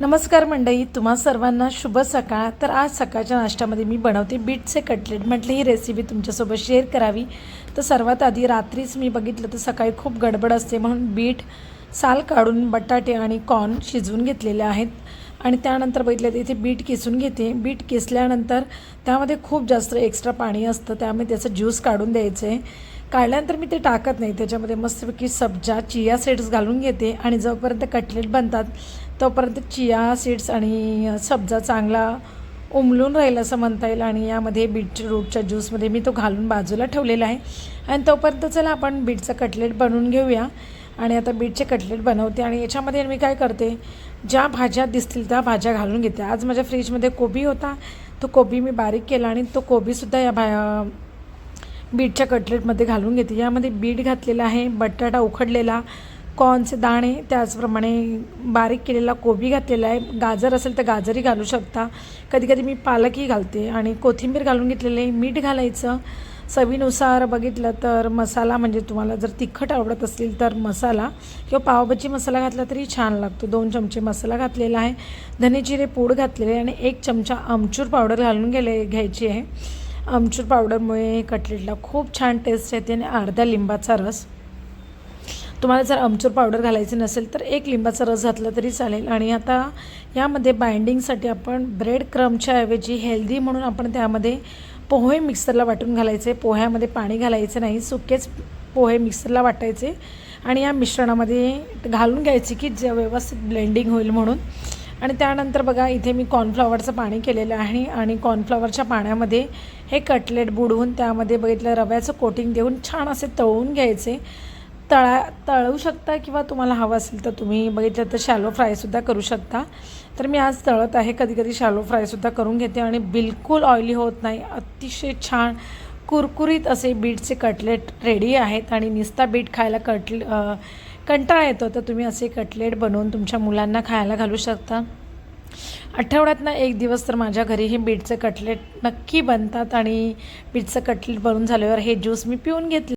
नमस्कार मंडळी, तुम्हा सर्वांना शुभ सकाळ। तर आज सकाळच्या नाश्त्यामध्ये मी बनवते बीटचे कटलेट। म्हटलं ही रेसिपी तुमच्यासोबत शेअर करावी। तर सर्वात आधी रात्रीच मी बघितलं तर सकाळी खूप गडबड असते म्हणून बीट साल काढून बटाटे आणि कॉर्न शिजवून घेतलेले आहेत आणि त्यानंतर बघितलं तर इथे बीट किसून घेते। बीट किसल्यानंतर त्यामध्ये खूप जास्त एक्स्ट्रा पाणी असतं, त्यामुळे त्याचं ज्यूस काढून द्यायचं आहे। काढल्यानंतर मी ते टाकत नाही, त्याच्यामध्ये मस्तपैकी सब्जा चिया सीड्स घालून घेते आणि जोपर्यंत कटलेट बनतात तोपर्यंत चिया सीड्स आणि सब्जा चांगला उमलून राहील असं म्हणता येईल। आणि यामध्ये बीटरूटच्या ज्यूसमध्ये मी तो घालून बाजूला ठेवलेला आहे आणि तोपर्यंत चला आपण बीटचं कटलेट बनवून घेऊया। आणि आता बीटचे कटलेट बनवते आणि याच्यामध्ये मी काय करते, ज्या भाज्या दिसतील त्या भाज्या घालून घेते। आज माझ्या फ्रीजमध्ये कोबी होता, तो कोबी मी बारीक केला आणि तो कोबीसुद्धा या बीटच्या कटलेटमध्ये घालून घेते। यामध्ये बीट घातलेला आहे, बटाटा उकडलेला, कॉर्नचे दाणे, त्याचप्रमाणे बारीक केलेला कोबी घातलेला आहे। गाजर असेल तर गाजरही घालू शकता, कधी कधी मी पालकही घालते आणि कोथिंबीर घालून घेतलेले आहे। मीठ घालायचं चवीनुसार। बघितलं तर मसाला म्हणजे तुम्हाला जर तिखट आवडत असेल तर मसाला किंवा पावभाजी मसाला घातला तरी छान लागतो। 2 चमचे मसाला घातलेला आहे, धने जिरे पूड घातलेले आणि 1 चमचा आमचूर पावडर घालून घ्यायची आहे। आमचूर पावडरमुळे कटलेटला खूप छान टेस्ट येते आणि अर्धा लिंबाचा रस। तुम्हाला जर आमचूर पावडर घालायची नसेल तर 1 लिंबाचा रस घातला तरी चालेल। आणि आता यामध्ये बाइंडिंगसाठी आपण ब्रेड क्रम्बच्या ऐवजी हेल्दी म्हणून आपण त्यामध्ये पोहे मिक्सरला वाटून घालायचे। पोह्यामध्ये पाणी घालायचं नाही, सुकेच पोहे मिक्सरला वाटायचे आणि या मिश्रणामध्ये घालून घ्यायचे की जे व्यवस्थित ब्लेंडिंग होईल म्हणून। आणि त्यानंतर बघा इथे मी कॉर्नफ्लॉवरचं पाणी केलेलं आहे आणि कॉर्नफ्लॉवरच्या पाण्यामध्ये हे कटलेट बुडवून त्यामध्ये बघितलं रव्याचं कोटिंग देऊन छान असे तळून घ्यायचे। तळू शकता किंवा तुम्हाला हवं असेल तर तुम्ही बघितलं तर शॅलो फ्रायसुद्धा करू शकता। तर मी आज तळत आहे, कधी कधी शॅलो फ्रायसुद्धा करून घेते आणि बिलकुल ऑइली होत नाही। अतिशय छान कुरकुरीत असे बीटचे कटलेट रेडी आहेत आणि नुसता बीट खायला कंटाळा येतो तर तुम्ही असे कटलेट बनवून तुमच्या मुलांना खायला घालू शकता। आठवड्यातनं 1 दिवस तर माझ्या घरी हे बीटचे कटलेट नक्की बनतात आणि बीटचं कटलेट बनवून झाल्यावर हे ज्यूस मी पिऊन घेतले।